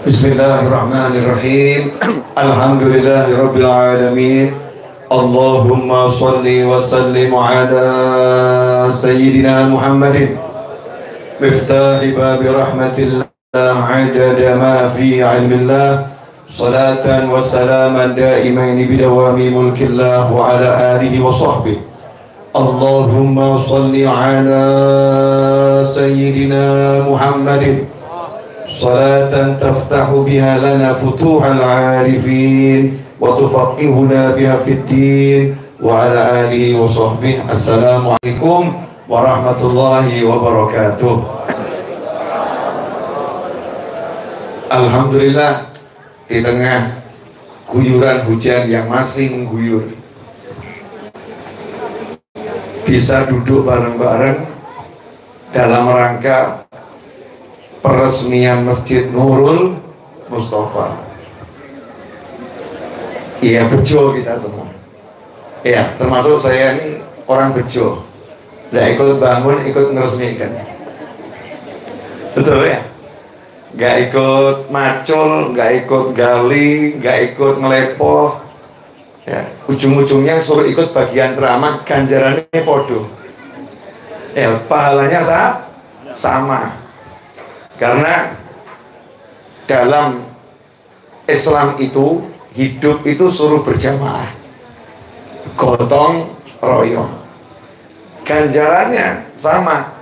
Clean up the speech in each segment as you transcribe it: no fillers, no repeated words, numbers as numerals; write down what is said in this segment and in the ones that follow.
Bismillahirrahmanirrahim. Alhamdulillahirabbil alamin. Allahumma shalli wa sallim ala sayyidina Muhammadin miftahi babi rahmatillah adada ma fi ilmillah salatan wa salaman daimaini bidawami mulkillah wa ala alihi wa sahbihi. Allahumma shalli ala sayyidina Muhammadin salatan taftahu biha lana futuhal arifin wa tufaqihuna biha fid din wa ala alihi wa sahbihi. Assalamualaikum warahmatullahi wabarakatuh. Alhamdulillah, di tengah guyuran hujan yang masih mengguyur, bisa duduk bareng-bareng dalam rangka peresmian Masjid Nurul Mustafa. Iya, bejo kita semua. Iya, termasuk saya ini orang bejo. Nggak ikut bangun, ikut ngeresmikan. Betul ya? Nggak ikut macul, nggak ikut gali, nggak ikut ngelepoh. Ya, ujung-ujungnya suruh ikut bagian ceramah, ganjarannya podo. Ya, pahalanya sama. Karena dalam Islam itu hidup itu suruh berjamaah, gotong royong. Ganjarannya sama.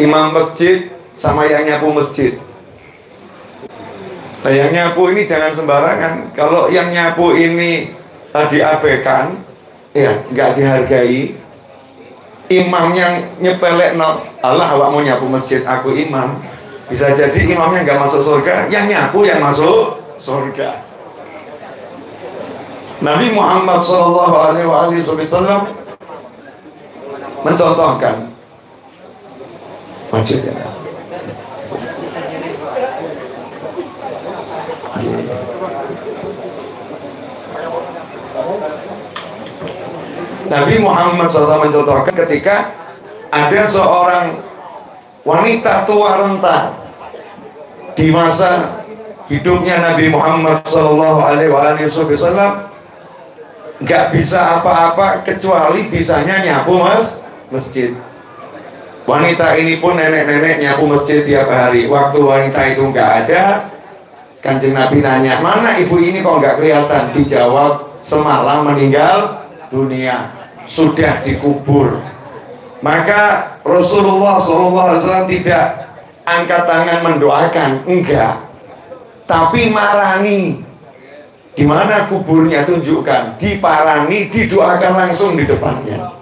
Imam masjid sama yang nyapu masjid. Nah, yang nyapu ini jangan sembarangan. Kalau yang nyapu ini diabaikan, ya nggak dihargai. Imam yang nyepelek Allah, awak mau nyapu masjid, aku imam. Bisa jadi imamnya nggak masuk surga, yang nyapu yang masuk surga. Nabi Muhammad SAW mencontohkan masjid ya. Nabi Muhammad SAW mencontohkan ketika ada seorang wanita tua renta di masa hidupnya Nabi Muhammad SAW, nggak bisa apa-apa kecuali bisanya nyapu masjid. Wanita ini pun nenek-nenek nyapu masjid tiap hari. Waktu wanita itu nggak ada, Kanjeng Nabi nanya, mana ibu ini kok nggak kelihatan? Dijawab, semalam meninggal dunia, sudah dikubur. Maka Rasulullah SAW tidak angkat tangan mendoakan, enggak, tapi marani. Di mana kuburnya tunjukkan, diparani, didoakan langsung di depannya.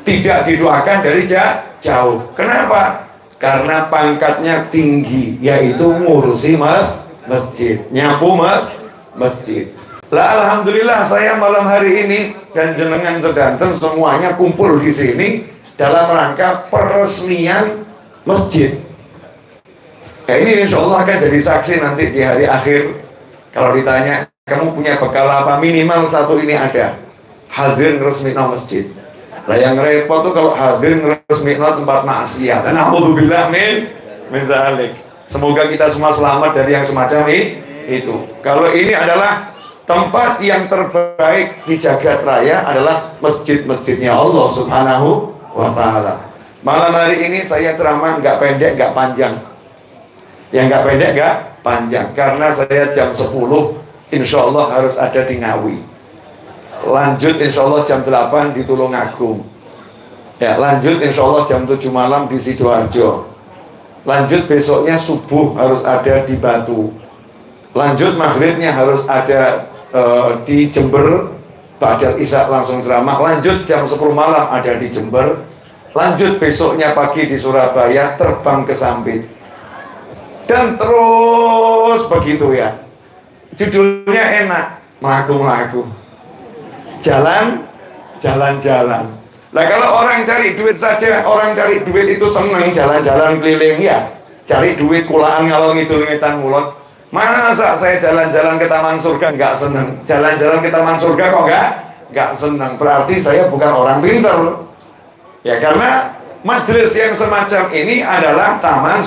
Tidak didoakan dari jauh. Kenapa? Karena pangkatnya tinggi, yaitu ngurusi masjid, nyapu masjid. Lah, alhamdulillah saya malam hari ini dan jenengan sedanten semuanya kumpul di sini dalam rangka peresmian masjid. Ya, ini insya Allah akan jadi saksi nanti di hari akhir. Kalau ditanya, kamu punya bekal apa? Minimal satu ini ada, hadir resmikan masjid. Lah yang repot tuh kalau hadir resmikan tempat maksiat. Dan alhamdulillah min dzalik. Semoga kita semua selamat dari yang semacam itu. Kalau ini adalah tempat yang terbaik di jagat raya adalah masjid-masjidnya Allah Subhanahu wa Ta'ala. Malam hari ini saya ceramah nggak pendek, nggak panjang. Yang nggak pendek, nggak panjang. Karena saya jam 10 insya Allah harus ada di Ngawi. Lanjut insya Allah jam 8 di Tulungagung. Ya, lanjut insya Allah jam 7 malam di Sidoarjo. Lanjut besoknya subuh harus ada di Batu. Lanjut maghribnya harus ada di Jember. Ba'dal Isya langsung ceramah. Lanjut jam 10 malam ada di Jember. Lanjut besoknya pagi di Surabaya, terbang ke Sampit. Dan terus begitu ya. Judulnya enak, melaku-melaku, jalan-jalan. Nah, kalau orang cari duit saja, orang cari duit itu seneng jalan-jalan keliling ya, cari duit kulaan ngalor ngidul ngetan ngulon. Masa saya jalan-jalan ke Taman Surga nggak seneng? Jalan-jalan ke Taman Surga kok nggak seneng? Berarti saya bukan orang pintar. Ya, karena majelis yang semacam ini adalah Taman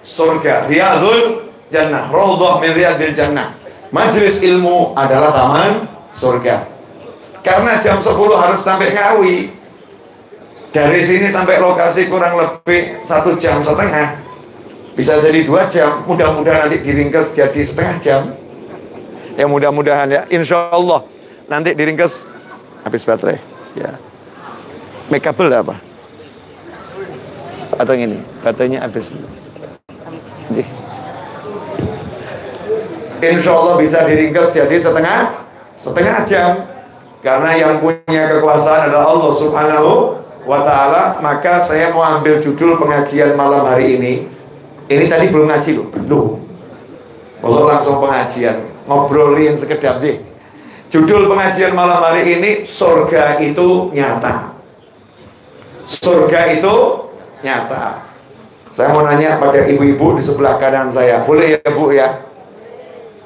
Surga, Riyadhul jannah, raudhah min riyadil jannah. Majelis ilmu adalah taman surga. Karena jam 10 harus sampai Ngawi. Dari sini sampai lokasi kurang lebih 1,5 jam. Bisa jadi 2 jam. Mudah-mudahan nanti diringkas jadi setengah jam. Ya mudah-mudahan ya. Insya Allah nanti diringkas habis baterai. Ya. Make kabel apa? Atau ini baterainya habis. Insya Allah bisa diringkas jadi setengah jam. Karena yang punya kekuasaan adalah Allah Subhanahu wa ta'ala. Maka saya mau ambil judul pengajian malam hari ini. Ini tadi belum ngaji loh, belum. Maksud langsung pengajian, ngobrolin sekedap sih. Judul pengajian malam hari ini, surga itu nyata. Surga itu nyata. Saya mau nanya pada ibu-ibu di sebelah kanan saya, boleh ya Bu ya?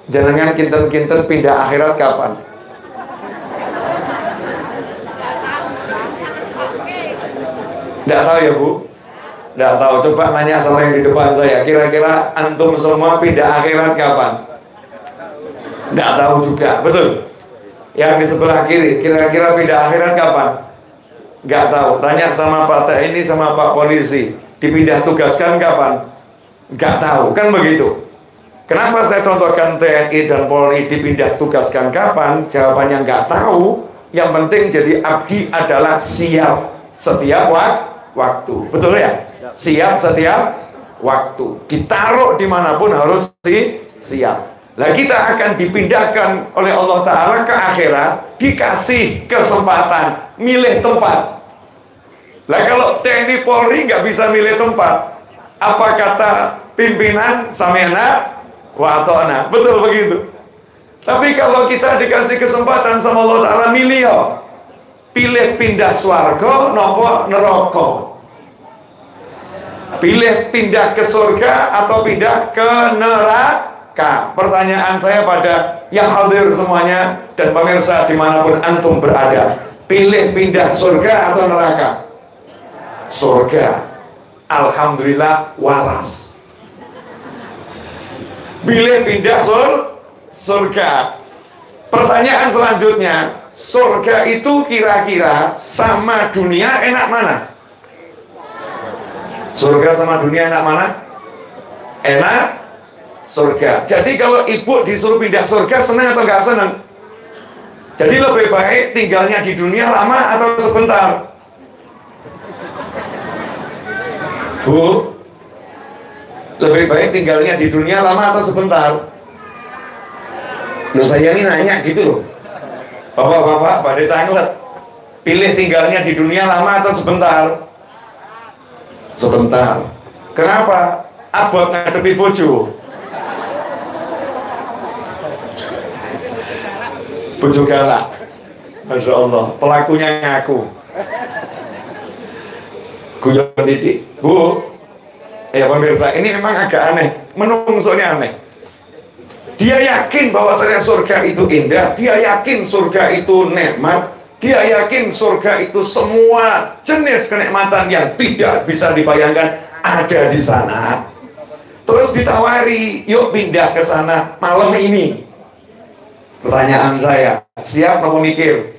Jangan kinten-kinten pindah akhirat kapan? Tidak tahu ya Bu? Tidak tahu, coba nanya sama yang di depan saya. Kira-kira antum semua pindah akhirat kapan? Tidak tahu juga, betul? Yang di sebelah kiri, kira-kira pindah akhirat kapan? Nggak tahu, tanya sama Pak TNI sama Pak Polisi, dipindah tugaskan kapan? Nggak tahu, kan begitu. Kenapa saya contohkan TNI dan Polri dipindah tugaskan kapan? Jawabannya nggak tahu. Yang penting jadi abdi adalah siap setiap waktu, betul ya? Siap setiap waktu, ditaruh dimanapun harus siap. Lah kita akan dipindahkan oleh Allah Ta'ala ke akhirat, dikasih kesempatan milih tempat. Lah kalau TNI Polri nggak bisa milih tempat, apa kata pimpinan? Samena wa ata'na, betul begitu. Tapi kalau kita dikasih kesempatan sama Allah Ta'ala milih, pilih pindah swarga nopo neraka, pilih pindah ke surga atau pindah ke neraka. Pertanyaan saya pada yang hadir semuanya dan pemirsa dimanapun antum berada, pilih pindah surga atau neraka? Surga. Alhamdulillah waras. Pilih pindah surga. Pertanyaan selanjutnya, surga itu kira-kira sama dunia enak mana? Surga sama dunia enak mana? Enak surga. Jadi kalau ibu disuruh pindah surga, senang atau nggak senang? Jadi lebih baik tinggalnya di dunia lama atau sebentar? Bu, lebih baik tinggalnya di dunia lama atau sebentar? Loh, saya ini nanya gitu loh. Bapak-bapak, pada tanglet, pilih tinggalnya di dunia lama atau sebentar? Sebentar. Kenapa? Abot ngadepi bojo. Bojo galak. Masya Allah, pelakunya ngaku. Guyon didik. Bu, ya pemirsa, ini memang agak aneh. Menungsonya aneh. Dia yakin bahwa surga itu indah, dia yakin surga itu nikmat, dia yakin surga itu semua jenis kenikmatan yang tidak bisa dibayangkan ada di sana. Terus ditawari, yuk pindah ke sana malam ini. Pertanyaan saya, siap mau mikir?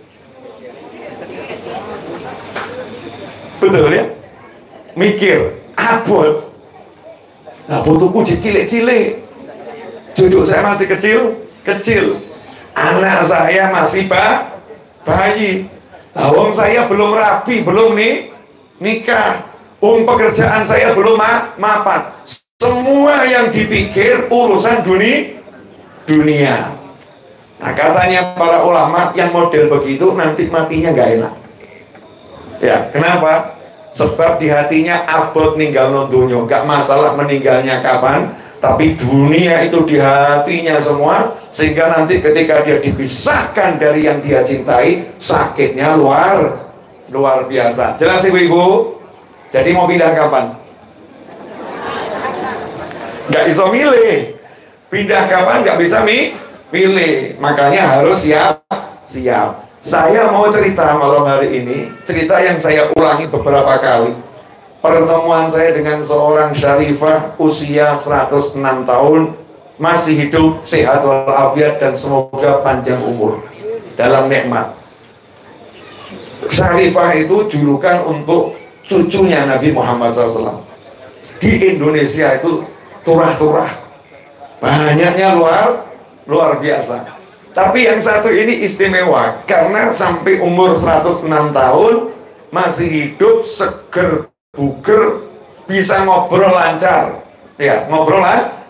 Betul ya? Mikir, abot. Nah, butuhku cilik-cilik. Duduk saya masih kecil. Anak saya masih bayi. Wong saya belum rapi, belum nikah. Pekerjaan saya belum mapan. Semua yang dipikir urusan dunia. Nah, katanya para ulama yang model begitu nanti matinya nggak enak. Ya, kenapa? Sebab di hatinya abot ninggal nontonyo, nggak masalah meninggalnya kapan. Tapi dunia itu di hatinya semua, sehingga nanti ketika dia dipisahkan dari yang dia cintai, sakitnya luar biasa. Jelas ibu-ibu? Jadi mau pindah kapan? Nggak bisa milih. Pindah kapan nggak bisa milih. Makanya harus siap. Saya mau cerita malam hari ini, cerita yang saya ulangi beberapa kali. Pertemuan saya dengan seorang syarifah usia 106 tahun masih hidup, sehat walafiat, dan semoga panjang umur dalam nikmat. Syarifah itu julukan untuk cucunya Nabi Muhammad SAW. Di Indonesia itu turah-turah, banyaknya luar biasa. Tapi yang satu ini istimewa karena sampai umur 106 tahun masih hidup, seger, buger, bisa ngobrol lancar. Ya, ngobrol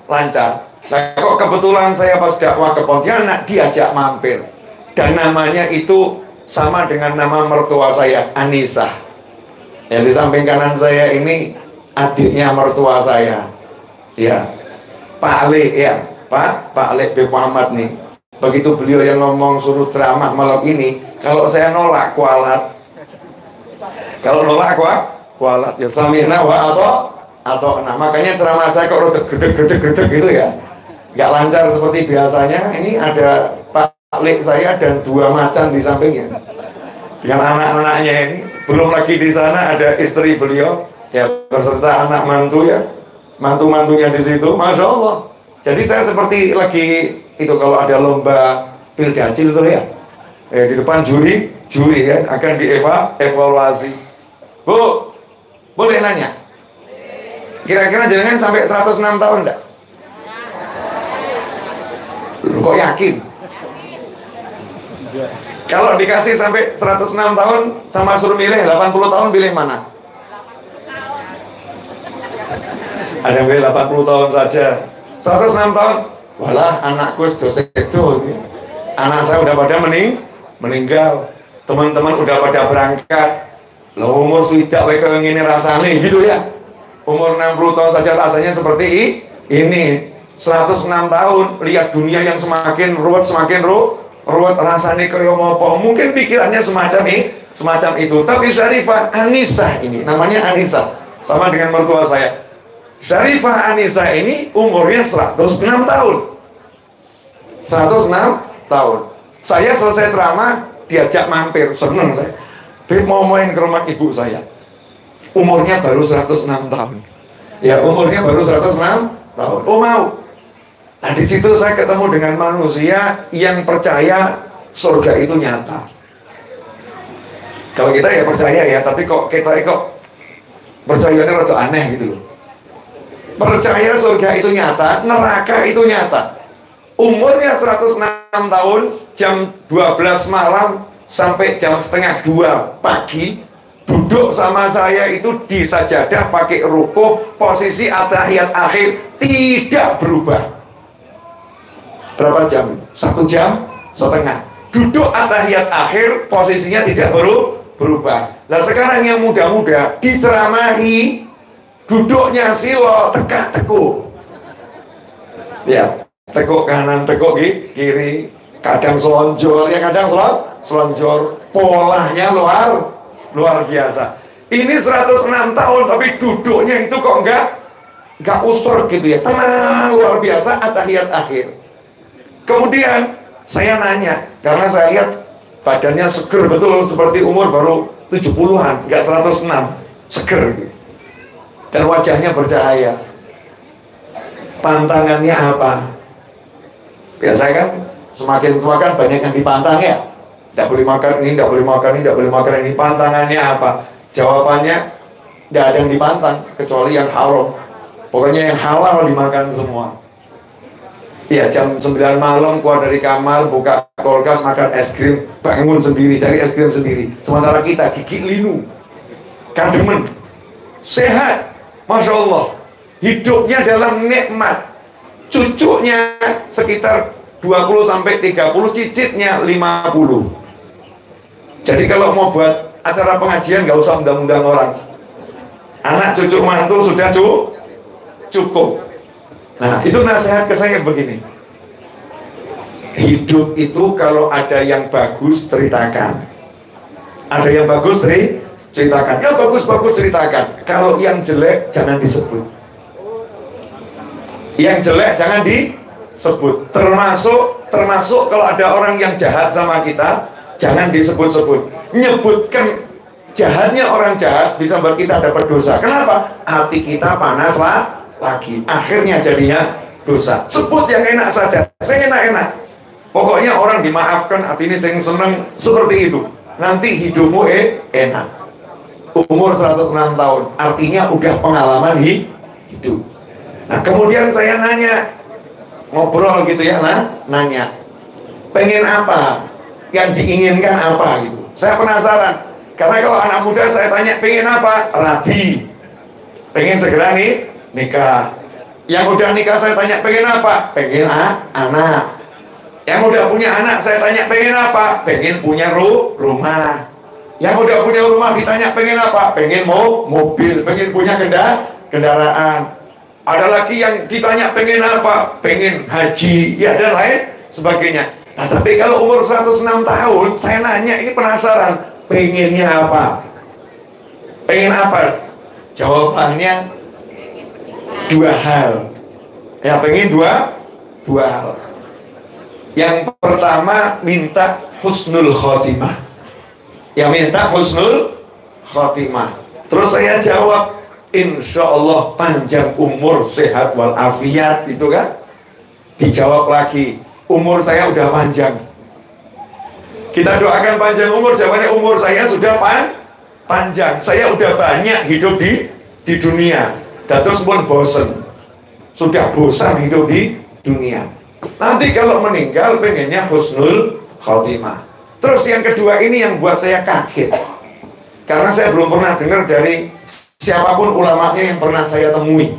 lancar. Nah, kok kebetulan saya pas dakwah ke Pontianak diajak mampir. Dan namanya itu sama dengan nama mertua saya, Anissa. Yang di samping kanan saya ini adiknya mertua saya. Ya, Pak Ale ya, Pak Ale bin Muhammad nih. Begitu beliau yang ngomong suruh ceramah malam ini, kalau saya nolak kualat. Kalau nolak kualat ya samina wa atau nah, makanya ceramah saya kok gedeg gitu ya. Nggak lancar seperti biasanya. Ini ada Pak Lek saya dan 2 macan di sampingnya. Dengan anak-anaknya ini. Belum lagi di sana ada istri beliau ya beserta anak mantu ya. Mantu-mantunya di situ, Masya Allah. Jadi saya seperti lagi itu kalau ada lomba Pildacil tuh ya, di depan juri ya akan dievaluasi. Bu, boleh nanya? Kira-kira jenengan sampai 106 tahun enggak? Kok yakin? Kalau dikasih sampai 106 tahun sama suruh milih 80 tahun, pilih mana? Ada yang pilih 80 tahun saja. 106 tahun, walah anakku sudah itu, anak saya udah pada meninggal, teman-teman udah pada berangkat, lo umur sudah kayak gini rasanya gitu ya. Umur 60 tahun saja rasanya seperti ini. 106 tahun lihat dunia yang semakin ruwet rasanya kayak ngopo. Mungkin pikirannya semacam itu. Tapi Syarifah Anissa ini namanya Anissa, sama dengan mertua saya. Syarifah Anissa ini umurnya 106 tahun. 106 tahun. Saya selesai ceramah, diajak mampir, seneng saya. Mau main ke rumah ibu saya. Umurnya baru 106 tahun. Ya, umurnya baru 106 tahun. Oh mau. Nah, di situ saya ketemu dengan manusia yang percaya surga itu nyata. Kalau kita ya percaya ya, tapi kok percayanya rada aneh gitu loh. Percaya surga itu nyata, neraka itu nyata. Umurnya 106 tahun, jam 12 malam sampai jam setengah 2 pagi, duduk sama saya itu di sajadah pakai rukuh, posisi atahiyat akhir tidak berubah. Berapa jam? 1 jam setengah. Duduk atahiyat akhir, posisinya tidak berubah. Nah sekarang yang muda-muda diceramahi, duduknya silo, tekuk. Ya, tekuk kanan, tekuk kiri, kadang selonjor, ya kadang selonjor. Polanya luar biasa. Ini 106 tahun tapi duduknya itu kok enggak usur gitu ya. Tenang, luar biasa, atahiyat akhir. Kemudian saya nanya, karena saya lihat badannya seger betul seperti umur baru 70-an, enggak 106, seger gitu. Dan wajahnya bercahaya. Pantangannya apa? Biasanya kan semakin tua kan banyak yang dipantang ya. Tidak boleh makan ini, tidak boleh makan ini, tidak boleh makan ini. Pantangannya apa? Jawabannya tidak ada yang dipantang kecuali yang haram. Pokoknya yang halal dimakan semua. Ya jam 9 malam keluar dari kamar, buka kulkas, makan es krim, bangun sendiri, cari es krim sendiri. Sementara kita gigi linu, kademen, sehat. Masya Allah, hidupnya dalam nikmat. Cucunya sekitar 20-30, cicitnya 50. Jadi kalau mau buat acara pengajian nggak usah undang-undang orang. Anak cucu mantu sudah cukup. Nah itu nasihat ke saya begini. Hidup itu kalau ada yang bagus ceritakan. Ada yang bagus ceritakan, ya bagus-bagus ceritakan. Kalau yang jelek jangan disebut. Yang jelek jangan disebut. Termasuk kalau ada orang yang jahat sama kita, jangan disebut-sebut. Nyebutkan jahatnya orang jahat bisa buat kita dapat dosa. Kenapa? Hati kita panas lagi. Akhirnya jadinya dosa. Sebut yang enak saja, saya enak-enak. Pokoknya orang dimaafkan, artinya saya seneng seperti itu. Nanti hidupmu enak. Umur 106 tahun, artinya udah pengalaman hidup. Nah kemudian saya nanya, ngobrol gitu ya, nanya, pengen apa? Yang diinginkan apa gitu? Saya penasaran, karena kalau anak muda saya tanya pengen apa? Rabi, pengen segera nikah. Yang udah nikah saya tanya pengen apa? Pengen anak. Yang udah punya anak saya tanya pengen apa? Pengen punya rumah. Yang udah punya rumah ditanya pengen apa? Pengen mobil, pengen punya kendaraan. Ada lagi yang ditanya pengen apa? Pengen haji, ya dan lain sebagainya. Nah tapi kalau umur 106 tahun saya nanya, ini penasaran, pengennya apa? Pengen apa? Jawabannya dua hal. Ya pengen dua hal. Yang pertama minta husnul khotimah. Yang minta husnul khotimah. Terus saya jawab, insya Allah panjang umur, sehat walafiat, itu kan. Dijawab lagi, umur saya udah panjang. Kita doakan panjang umur. Jawabannya umur saya sudah panjang. Saya udah banyak hidup di dunia. Dados pun bosen, sudah bosan hidup di dunia. Nanti kalau meninggal pengennya husnul khotimah. Terus yang kedua ini yang buat saya kaget, karena saya belum pernah dengar dari siapapun ulamanya yang pernah saya temui.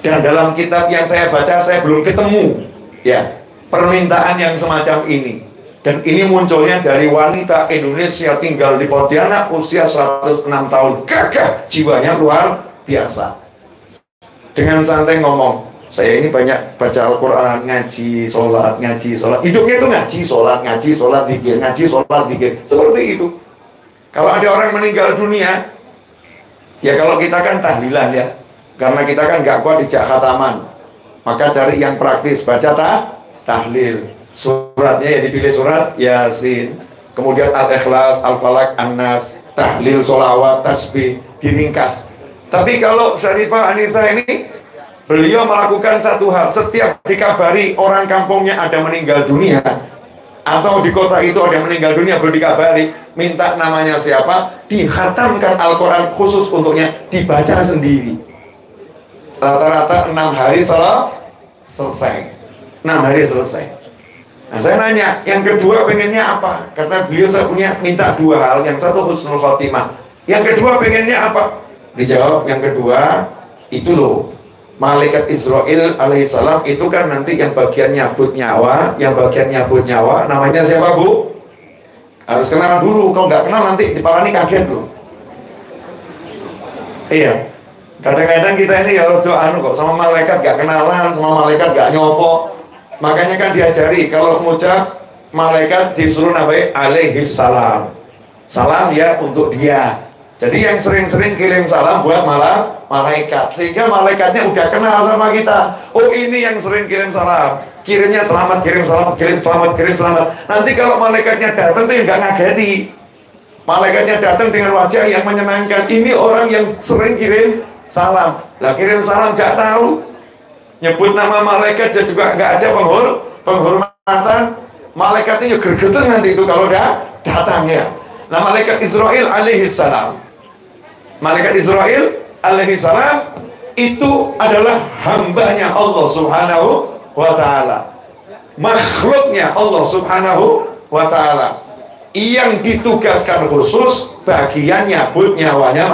Dan dalam kitab yang saya baca saya belum ketemu ya permintaan yang semacam ini. Dan ini munculnya dari wanita Indonesia tinggal di Pontianak, usia 106 tahun, gagah, jiwanya luar biasa. Dengan santai ngomong, saya ini banyak baca Al-Quran, ngaji, sholat. Hidupnya itu ngaji, sholat, zikir, ngaji, sholat, zikir. Seperti itu. Kalau ada orang meninggal dunia, ya kalau kita kan tahlilan ya, karena kita kan gak kuat dijak khataman, maka cari yang praktis, baca tahlil. Suratnya ya dipilih surat Yasin, kemudian Al-Ikhlas, Al-Falak, An-Nas, tahlil, sholawat, tasbih, diringkas. Tapi kalau Syarifah Anissa ini, beliau melakukan satu hal, setiap dikabari orang kampungnya ada meninggal dunia, atau di kota itu ada meninggal dunia, belum dikabari, minta namanya siapa, dihatamkan Al-Quran khusus untuknya, dibaca sendiri. Rata-rata 6 hari selesai. 6 hari selesai. Nah saya nanya, yang kedua pengennya apa? Kata beliau, saya punya minta 2 hal. Yang satu husnul khotimah, yang kedua pengennya apa? Dijawab, yang kedua itu loh, malaikat Israel alaihissalam itu kan nanti yang bagian nyabut nyawa, namanya siapa Bu? Harus kenal dulu, kalau nggak kenal nanti diparani kaget loh. Iya, kadang-kadang kita ini ya kok sama malaikat gak kenalan, sama malaikat gak nyopo. Makanya kan diajari kalau ngucap malaikat disuruh namanya alaihi salam. Salam ya untuk dia. Jadi yang sering-sering kirim salam buat malaikat, sehingga malaikatnya udah kenal sama kita. Oh ini yang sering kirim salam, kirimnya selamat, kirim salam, kirim selamat. Nanti kalau malaikatnya datang tuh nggak ngageti. Malaikatnya datang dengan wajah yang menyenangkan. Ini orang yang sering kirim salam. Lah kirim salam nggak tahu, nyebut nama malaikat juga nggak ada penghormatan. Malaikatnya juga gergetan nanti itu kalau datang ya. Nah malaikat Israel alaihissalam, itu adalah hambanya Allah subhanahu wa ta'ala, makhluknya Allah subhanahu wa ta'ala, yang ditugaskan khusus bagian nyabut nyawanya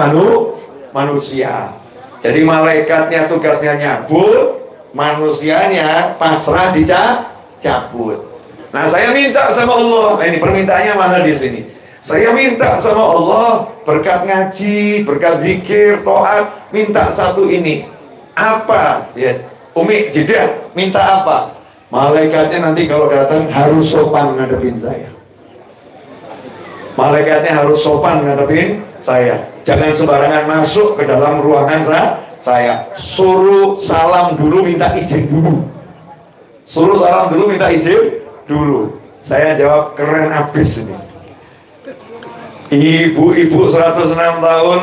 manusia. Jadi malaikatnya tugasnya nyabut, manusianya pasrah dicabut. Nah saya minta sama Allah, nah, ini permintaannya mahal di sini. Saya minta sama Allah berkat ngaji, berkat zikir, taat, minta satu ini. Apa? Ya, Umi jeda, minta apa? Malaikatnya nanti kalau datang harus sopan ngadepin saya. Malaikatnya harus sopan ngadepin saya. Jangan sembarangan masuk ke dalam ruangan saya. Suruh salam dulu, minta izin dulu. Suruh salam dulu, minta izin dulu. Saya jawab, keren abis ini. Ibu-ibu 106 tahun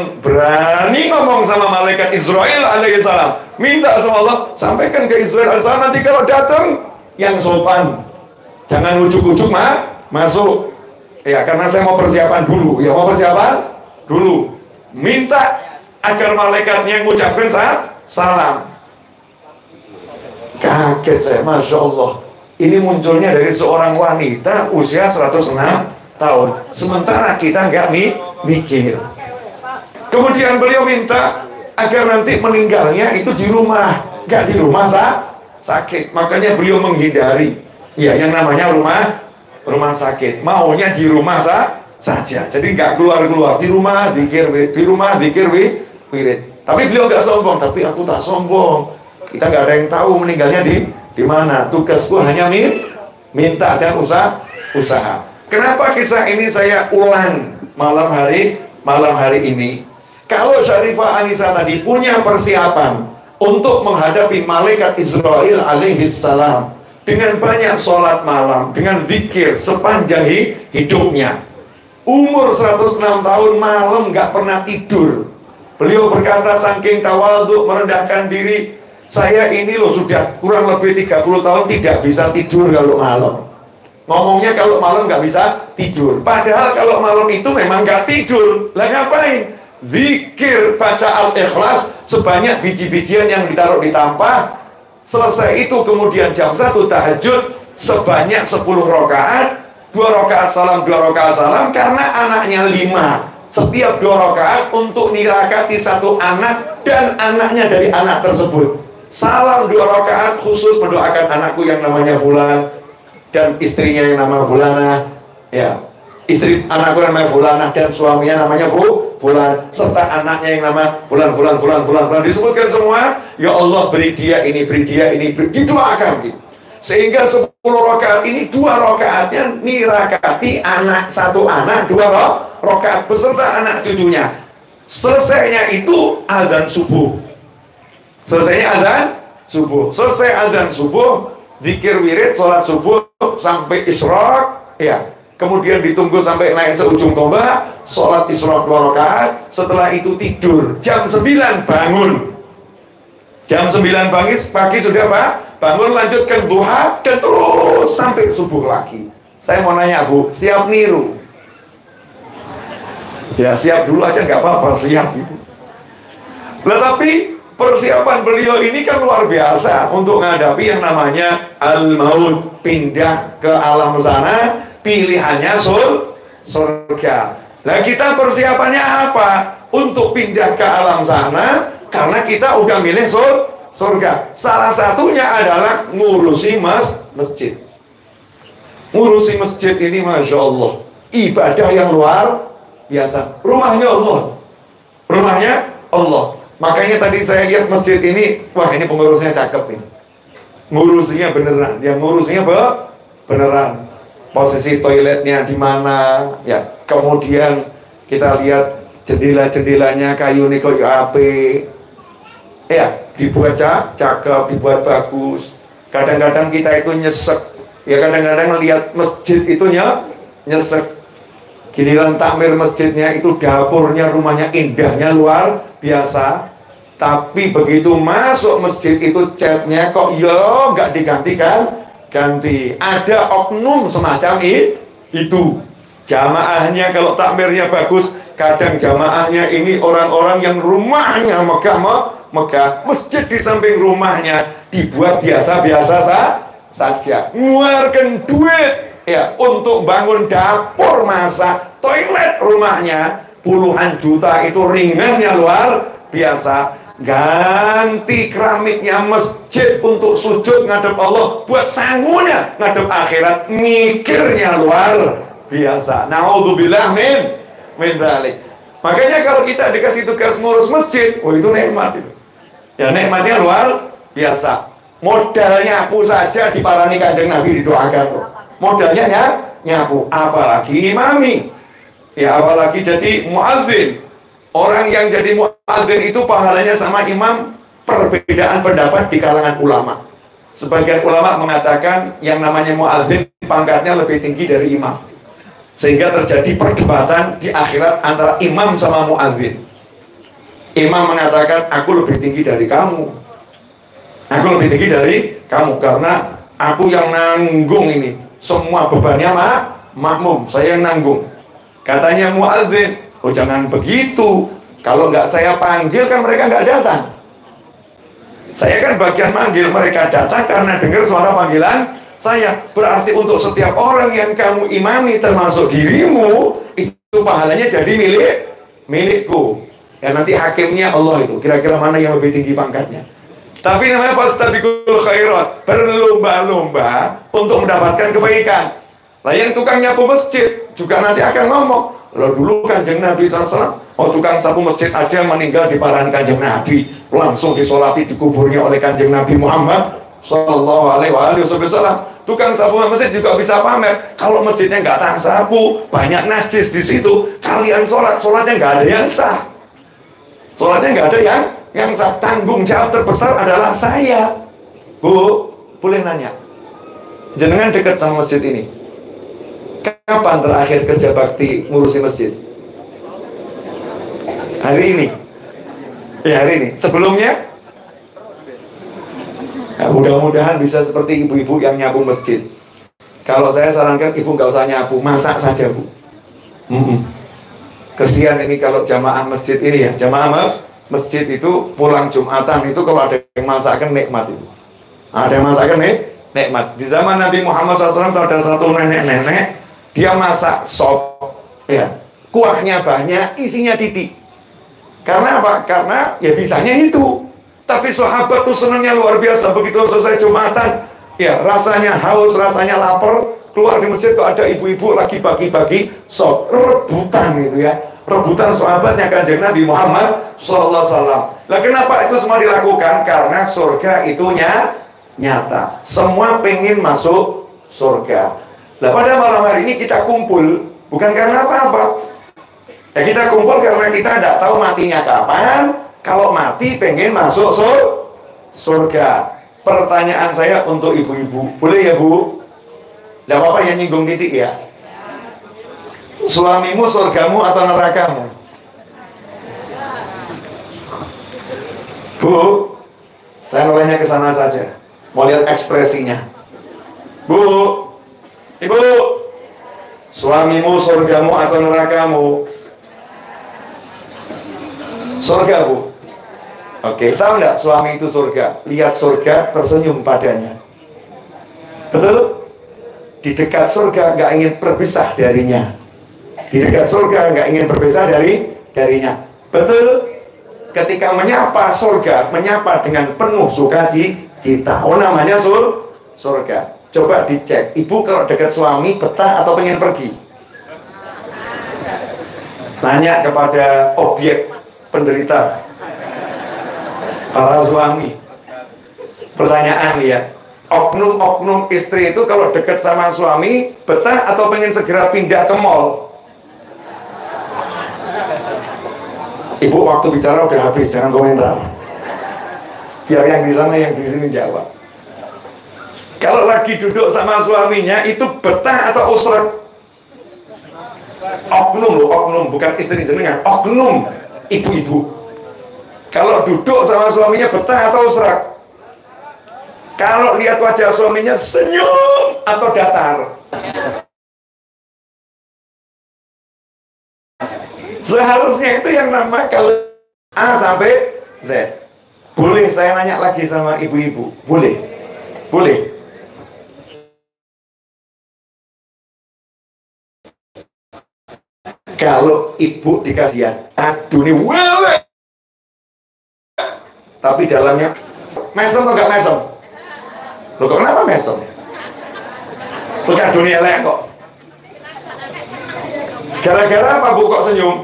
berani ngomong sama malaikat Israel alaihissalam, minta sama Allah, sampaikan ke Israel alaihissalam, nanti kalau datang yang sopan, jangan ujuk-ujuk masuk ya, karena saya mau persiapan dulu. Ya, mau persiapan dulu, minta agar malaikatnya mengucapkan salam. Kaget saya, Masya Allah, ini munculnya dari seorang wanita usia 106 tahun, sementara kita nggak mikir. Kemudian beliau minta agar nanti meninggalnya itu di rumah, nggak di rumah sakit. Makanya beliau menghindari ya yang namanya rumah sakit, maunya di rumah saja. Jadi nggak keluar di rumah zikir, di rumah zikir wirid. Tapi beliau nggak sombong. Tapi aku tak sombong, kita nggak ada yang tahu meninggalnya di mana. Tugasku hanya minta dan usaha. Kenapa kisah ini saya ulang malam hari ini? Kalau Syarifah Anisa tadi punya persiapan untuk menghadapi malaikat Israel alaihissalam dengan banyak sholat malam, dengan zikir sepanjang hidupnya, umur 106 tahun, malam nggak pernah tidur. Beliau berkata saking tawadhu, merendahkan diri, saya ini loh sudah kurang lebih 30 tahun tidak bisa tidur kalau malam. Ngomongnya kalau malam nggak bisa tidur, padahal kalau malam itu memang nggak tidur. Lah ngapain? Zikir, baca Al-Ikhlas sebanyak biji-bijian yang ditaruh di tampah. Selesai itu kemudian jam 1 tahajud sebanyak 10 rakaat, 2 rakaat salam, 2 rakaat salam, karena anaknya 5. Setiap 2 rakaat untuk nirakati 1 anak dan anaknya dari anak tersebut. Salam 2 rakaat khusus mendoakan anakku yang namanya Fulan dan istrinya yang nama Fulana, ya. Istri anakku namanya Fulanah dan suaminya namanya Fulan, serta anaknya yang nama Fulan disebutkan semua. Ya Allah, beri dia ini, didoakan gitu. Sehingga 10 rakaat ini 2 rakaatnya nirakati anak, 1 anak, 2 rakaat beserta anak cucunya. Selesainya itu azan subuh. Selesai azan subuh, zikir wirid, sholat subuh sampai isyraq, ya. Kemudian ditunggu sampai naik seujung tombak, sholat isyraq 2 rakaat. Setelah itu tidur, jam 9 bangun. Jam 9 pagi sudah bangun, lanjutkan duha dan terus sampai subuh lagi. Saya mau nanya Bu, siap niru? Ya siap dulu aja nggak apa-apa, siap. Tapi persiapan beliau ini kan luar biasa untuk menghadapi yang namanya al-maut, pindah ke alam sana. Pilihannya surga. Nah kita persiapannya apa? Untuk pindah ke alam sana, karena kita udah milih surga. Salah satunya adalah ngurusi masjid. Ngurusi masjid ini Masya Allah, ibadah yang luar biasa. Rumahnya Allah. Makanya tadi saya lihat masjid ini, wah ini pengurusnya cakep ini. Ngurusinya beneran, yang ngurusinya beneran. Posisi toiletnya di mana, ya. Kemudian kita lihat jendela-jendelanya kayu nih kok ape, ya, dibuat cakep, dibuat bagus. Kadang-kadang kita itu nyesek, ya, kadang-kadang lihat masjid itu nyesek. Giliran takmir masjidnya itu dapurnya, rumahnya indahnya luar biasa. Tapi begitu masuk masjid itu catnya kok ya nggak digantikan. Ganti, ada oknum semacam itu. Jamaahnya kalau takmirnya bagus, kadang jamaahnya ini orang-orang yang rumahnya megah, masjid di samping rumahnya dibuat biasa-biasa saja. Ngeluarkan duit ya untuk bangun dapur, masak, toilet rumahnya puluhan juta, itu ringannya luar biasa. Ganti keramiknya masjid untuk sujud ngadep Allah, buat sangunya ngadep akhirat, mikirnya luar biasa. Naudzubillah min dzalik. Makanya kalau kita dikasih tugas ngurus masjid, oh itu nikmat itu. Ya nikmatnya luar biasa. Modal nyapu saja diparani Kanjeng Nabi, didoakan. Modalnya nyapu, apalagi imami. Ya apalagi jadi muadzin. Orang yang jadi muadzin itu pahalanya sama imam, perbedaan pendapat di kalangan ulama. Sebagian ulama mengatakan yang namanya muadzin pangkatnya lebih tinggi dari imam. Sehingga terjadi perdebatan di akhirat antara imam sama muadzin. Imam mengatakan, aku lebih tinggi dari kamu. Aku lebih tinggi dari kamu karena aku yang nanggung ini. Semua bebannya makmum, saya yang nanggung. Katanya muadzin, oh jangan begitu. Kalau nggak saya panggil kan mereka nggak datang. Saya kan bagian manggil, mereka datang karena dengar suara panggilan saya. Berarti untuk setiap orang yang kamu imami termasuk dirimu, itu pahalanya jadi milikku. Ya nanti hakimnya Allah itu, kira-kira mana yang lebih tinggi pangkatnya. Tapi namanya fastabiqul khairat, berlomba-lomba untuk mendapatkan kebaikan. Lah yang tukang nyapu masjid juga nanti akan ngomong, lo dulu Kanjeng Nabi SAW, oh tukang sapu masjid aja meninggal di parahan Kanjeng Nabi, langsung disolati di kuburnya oleh Kanjeng Nabi Muhammad Sallallahu Alaihi Wasallam. Tukang sapu masjid juga bisa pamer, kalau masjidnya nggak tersapu, banyak najis di situ, kalian sholatnya nggak ada yang sah. Sholatnya nggak ada yang sah. Tanggung jawab terbesar adalah saya. Bu, boleh nanya, jenengan dekat sama masjid ini, kapan terakhir kerja bakti ngurusi masjid? Hari ini? Ya hari ini. Sebelumnya? Nah, mudah-mudahan bisa seperti ibu-ibu yang nyapu masjid. Kalau saya sarankan ibu nggak usah nyapu, masak saja bu. Kesian ini kalau jamaah masjid ini ya, jamaah masjid itu pulang Jumatan itu kalau ada yang masakan nikmat itu. Ada yang masakan nikmat. Di zaman Nabi Muhammad SAW ada satu nenek-nenek, dia masak sop, ya, kuahnya banyak, isinya titik. Karena apa? Karena ya bisanya itu. Tapi sahabat tuh senangnya luar biasa. Begitu selesai Jumatan, ya rasanya haus, rasanya lapar, keluar di masjid kok ada ibu-ibu lagi bagi-bagi sop, rebutan gitu ya. Rebutan sahabatnya Kanjeng Nabi Muhammad SAW. Lah kenapa itu semua dilakukan? Karena surga itu nyata. Semua pengen masuk surga. Nah pada malam hari ini kita kumpul bukan karena apa-apa. Ya kita kumpul karena kita tidak tahu matinya kapan. Kalau mati pengen masuk surga. Pertanyaan saya untuk ibu-ibu, boleh ya bu? Tidak apa-apa ya nyinggung titik ya. Suamimu surgamu atau nerakamu? Bu, saya nolehnya ke sana saja. Mau lihat ekspresinya. Bu, ibu, suamimu surgamu atau nerakamu? Surga bu. Oke, tahu nggak suami itu surga? Lihat surga, tersenyum padanya. Betul? Di dekat surga nggak ingin berpisah darinya. Di dekat surga nggak ingin berpisah darinya. Betul? Ketika menyapa surga, menyapa dengan penuh sukacita. Oh namanya surga. Coba dicek, ibu kalau dekat suami betah atau pengen pergi? Tanya kepada objek penderita, para suami. Pertanyaan ya, oknum-oknum istri itu kalau dekat sama suami betah atau pengen segera pindah ke mall? Ibu waktu bicara udah habis, jangan komentar. Biar yang di sana yang di sini jawab. Kalau lagi duduk sama suaminya itu betah atau usrak? Oknum loh, oknum, bukan istri jenengan, oknum ibu-ibu. Kalau duduk sama suaminya betah atau usrak? Kalau lihat wajah suaminya senyum atau datar? Seharusnya itu yang nama kalau A sampai Z. Boleh saya nanya lagi sama ibu-ibu? Boleh? Boleh? Kalau ibu dikasih ya, aduh nih wele, tapi dalamnya mesem atau nggak mesem? Loh kok kenapa mesem? Bukan dunia elek kok. Gara-gara apa bu kok senyum?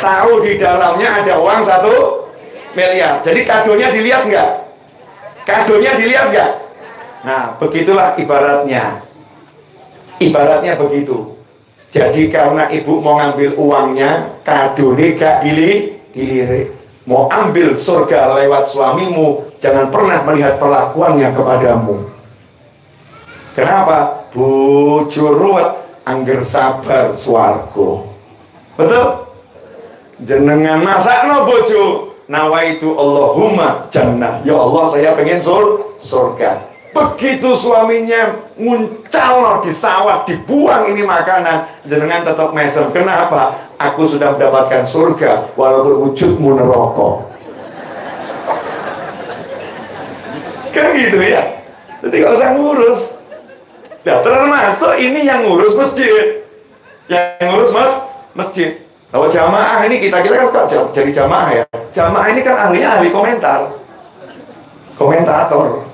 Tahu di dalamnya ada uang 1 miliar. Jadi kadonya dilihat nggak? Kadonya dilihat nggak? Nah begitulah ibaratnya. Ibaratnya begitu. Jadi karena ibu mau ngambil uangnya, kadone gak dilirik. Mau ambil surga lewat suamimu, jangan pernah melihat perlakuannya kepadamu. Kenapa? Bujur ruwet, angger sabar swargo. Betul? jenengan masakno bojo, nawaitu Allahumma jannah, ya Allah saya pengen surga. Begitu suaminya nguncal di sawah, dibuang ini makanan, jenengan tetap mesem. Kenapa? Aku sudah mendapatkan surga walaupun wujudmu neraka. Kan gitu ya. Jadi gak usah ngurus. Nah, termasuk ini yang ngurus masjid. Yang ngurus masjid. Kalau jamaah ini kita kan jadi jamaah ya. Jamaah ini kan ahlinya ahli komentar. Komentator.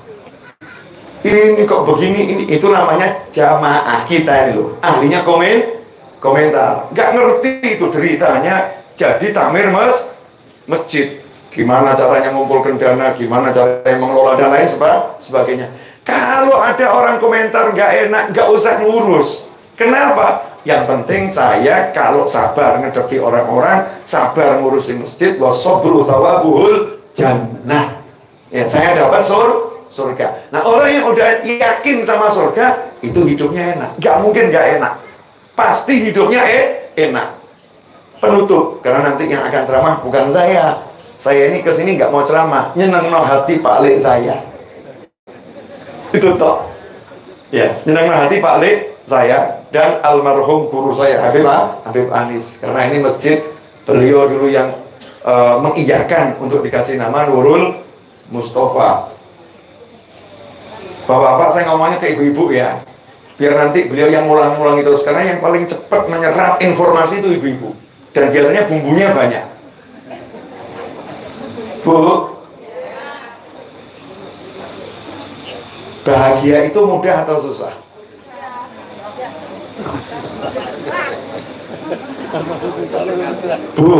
Ini kok begini, ini itu namanya jamaah kita ini loh. Ahlinya komentar. Gak ngerti itu deritanya jadi tamir masjid. Gimana caranya ngumpulkan dana, gimana caranya mengelola dan lain sebagainya. Kalau ada orang komentar nggak enak, nggak usah ngurus. Kenapa? Yang penting saya kalau sabar ngedepi orang-orang, sabar ngurusin masjid, wasabru thawabuhul jannah. Ya, saya dapat surga. Nah, orang yang udah yakin sama surga, itu hidupnya enak. Nggak mungkin nggak enak. Pasti hidupnya enak. Penutup, karena nanti yang akan ceramah bukan saya. Saya ini kesini nggak mau ceramah, nyenengno hati Pak Lek saya. Itu toh. Ya, nyenengno hati Pak Lek saya dan almarhum guru saya Habib Anis. Karena ini masjid beliau dulu yang mengiyakan untuk dikasih nama Nurul Mustafa. Bapak-bapak saya ngomongnya ke ibu-ibu ya. Biar nanti beliau yang ngulang-ngulang itu. Karena yang paling cepat menyerap informasi itu ibu-ibu. Dan biasanya bumbunya banyak. Bu, bahagia itu mudah atau susah? Bu,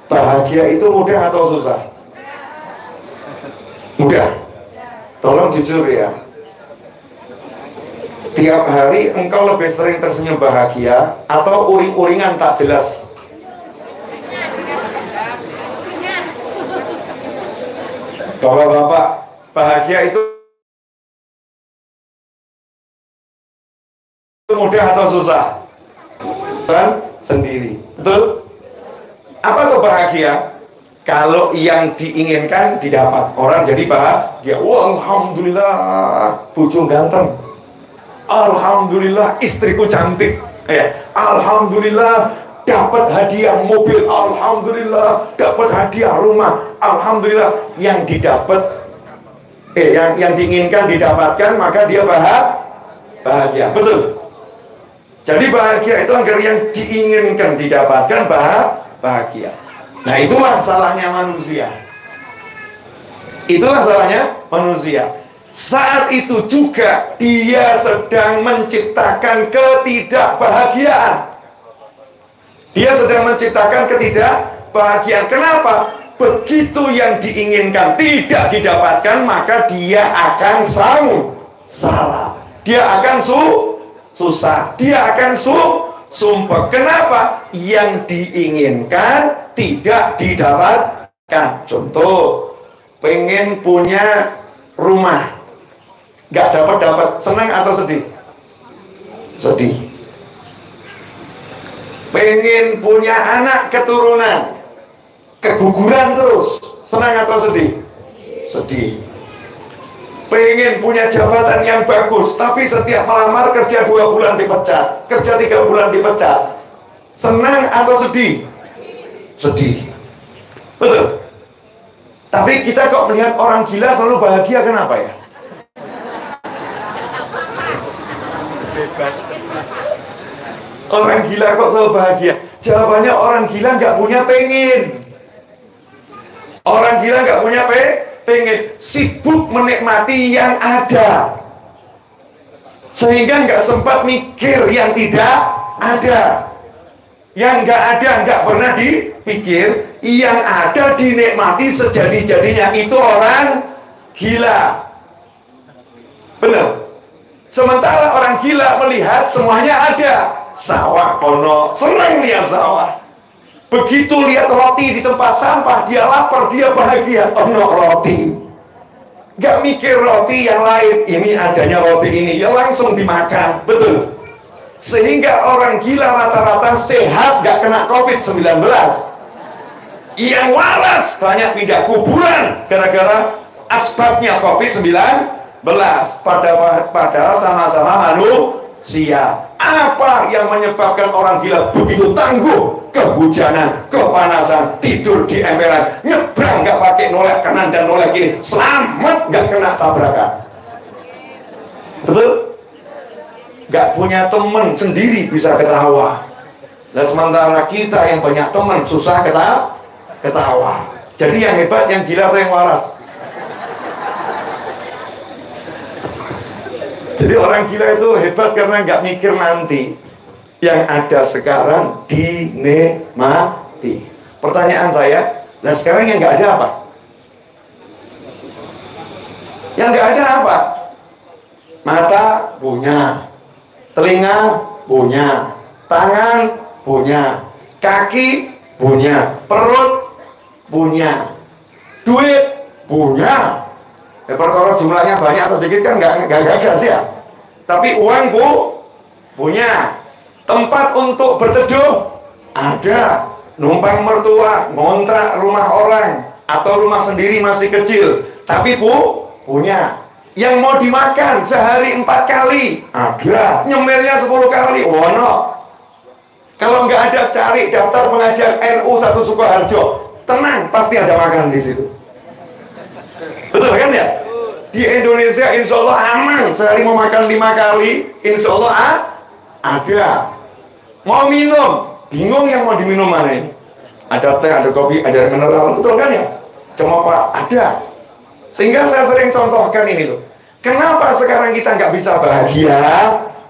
bahagia itu mudah atau susah? Mudah. Tolong jujur ya. Tiap hari engkau lebih sering tersenyum bahagia atau uring-uringan tak jelas? Bapak-bapak, bahagia itu mudah atau susah? Kan sendiri. Betul? Apa itu bahagia? Kalau yang diinginkan didapat, orang jadi bahagia. Wah, alhamdulillah, bojo ganteng. Alhamdulillah, istriku cantik. Ya, alhamdulillah, dapat hadiah mobil. Alhamdulillah, dapat hadiah rumah. Alhamdulillah, yang didapat, yang diinginkan didapatkan, maka dia bahagia. Betul. Jadi bahagia itu agar yang diinginkan didapatkan bahagia. Nah, itulah salahnya manusia. Itulah salahnya manusia. Saat itu juga dia sedang menciptakan ketidakbahagiaan. Dia sedang menciptakan ketidakbahagiaan. Kenapa? Begitu yang diinginkan tidak didapatkan, maka dia akan salah. Dia akan susah. Dia akan sumpah. Kenapa? Yang diinginkan tidak didapatkan. Contoh, pengen punya rumah, nggak dapat, senang atau sedih? Sedih. Pengen punya anak keturunan, keguguran terus, senang atau sedih? Sedih. Pengen punya jabatan yang bagus, tapi setiap melamar kerja 2 bulan dipecat, kerja 3 bulan dipecat, senang atau sedih? Sedih. Betul. Tapi kita kok melihat orang gila selalu bahagia, kenapa ya? Orang gila kok selalu bahagia? Jawabannya orang gila nggak punya pengen. Orang gila nggak punya pengen. Sibuk menikmati yang ada, sehingga nggak sempat mikir yang tidak ada. Yang nggak ada nggak pernah dipikir, yang ada dinikmati sejadi-jadinya. Itu orang gila. Benar. Sementara orang gila melihat semuanya ada. Sawah kono, senang lihat sawah. Begitu lihat roti di tempat sampah, dia lapar, dia bahagia. Ono roti. Nggak mikir roti yang lain. Ini adanya roti ini, ya langsung dimakan. Betul. Sehingga orang gila rata-rata sehat, gak kena COVID-19. Yang waras banyak pindah kuburan gara-gara asbabnya COVID-19. Padahal sama-sama manusia. Apa yang menyebabkan orang gila begitu tangguh? Kehujanan, kepanasan, tidur di emperan, nyebrang gak pakai noleh kanan dan noleh kiri, selamat gak kena tabrakan. Betul? Gak punya teman sendiri bisa ketawa. Nah sementara kita yang banyak teman susah ketawa. Jadi yang hebat yang gila atau yang waras? Jadi orang gila itu hebat karena nggak mikir nanti. Yang ada sekarang dinikmati. Pertanyaan saya, nah sekarang yang nggak ada apa? Yang nggak ada apa? Mata punya, telinga punya, tangan punya, kaki punya, perut punya, duit punya. Perkara jumlahnya banyak atau sedikit kan nggak gagas ya. Tapi uang punya, tempat untuk berteduh ada, numpang mertua, ngontrak rumah orang atau rumah sendiri masih kecil, tapi punya. Yang mau dimakan sehari 4 kali ada, nyemilnya 10 kali wono. Kalau nggak ada cari daftar pengajian NU 1 Sukoharjo, tenang pasti ada makanan di situ. Betul kan ya? Di Indonesia insya Allah aman, sehari mau makan 5 kali insya Allah ada. Mau minum, bingung yang mau diminum mana ini? Ada teh, ada kopi, ada air mineral, betul kan ya? Cuma Pak, ada. Sehingga saya sering contohkan ini loh. Kenapa sekarang kita nggak bisa bahagia?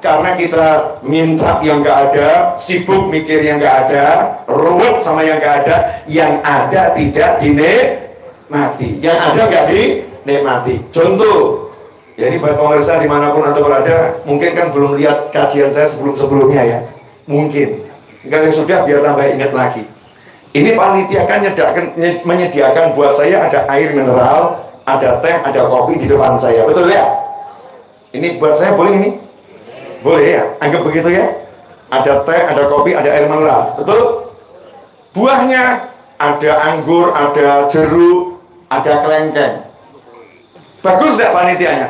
Karena kita minta yang nggak ada, sibuk mikir yang nggak ada, ruwet sama yang nggak ada. Yang ada tidak dinikmati, yang ada nggak dinikmati. Contoh, ya ini buat pemirsa dimanapun Anda berada, mungkin kan belum lihat kajian saya sebelumnya ya. Mungkin, kalau sudah biar tambah ingat lagi. Ini panitia kan menyediakan buat saya ada air mineral, ada teh, ada kopi di depan saya, betul ya? Ini buat saya boleh ini? Boleh ya? Anggap begitu ya? Ada teh, ada kopi, ada air mineral, betul? Buahnya ada anggur, ada jeruk, ada kelengkeng. Bagus tidak panitianya?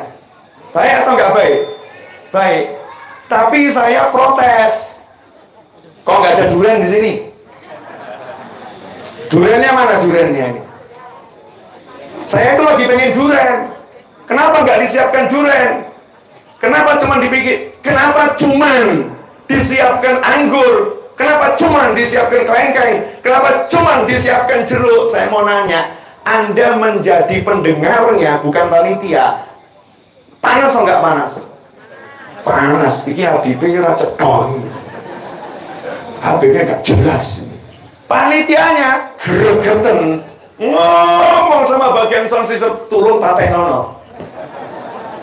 Baik atau nggak baik? Baik. Tapi saya protes. Kok nggak ada durian di sini? Duriannya mana duriannya ini? Saya itu lagi pengen durian. Kenapa nggak disiapkan durian? Kenapa cuma dipikir? Kenapa cuman disiapkan anggur? Kenapa cuman disiapkan kelengkeng? Kenapa cuman disiapkan jeruk? Saya mau nanya, Anda menjadi pendengarnya bukan panitia. Panas atau nggak panas? Panas. Iki Habibnya cedok. Habibnya nggak jelas. Panitianya gregeten ngomong sama bagian sound system, turun pateh nono.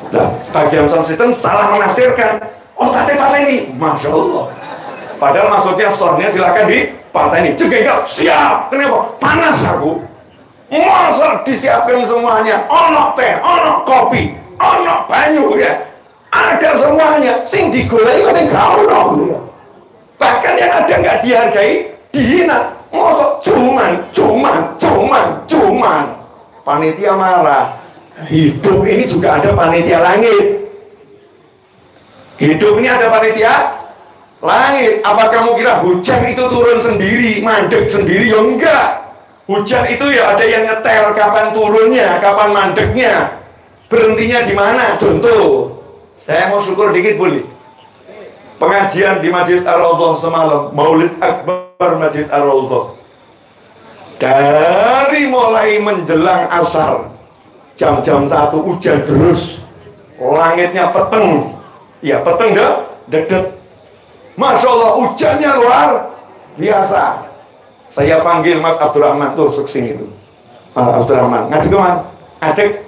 Nah, bagian sound system salah menafsirkan. Oh, pateh ini, masya Allah. Padahal maksudnya soundnya silakan di pateh ini. Cegah, siap. Kenapa? Panas aku. Masa disiapkan semuanya. Ono teh, ono kopi, ono banyu ya. Ada semuanya. Sing digoleki kok sing gak ono. Bahkan yang ada nggak dihargai, dihina. Masa cuman. Panitia marah. Hidup ini juga ada panitia langit. Hidup ini ada panitia langit. Apa kamu kira hujan itu turun sendiri, mandek sendiri? Ya enggak. Hujan itu ya ada yang nyetel kapan turunnya, kapan mandeknya, berhentinya di mana. Contoh, saya mau syukur dikit boleh? Pengajian di Masjid Ar-Raudhah semalam, Maulid Akbar Masjid Ar-Raudhah. Dari mulai menjelang asar, jam-jam 1 hujan terus, langitnya peteng, ya peteng dah, dedet. Masya Allah hujannya luar biasa. Saya panggil Mas Abdurrahman tuh sukses itu. Mas Abdurrahman, ngadek Mas, adek.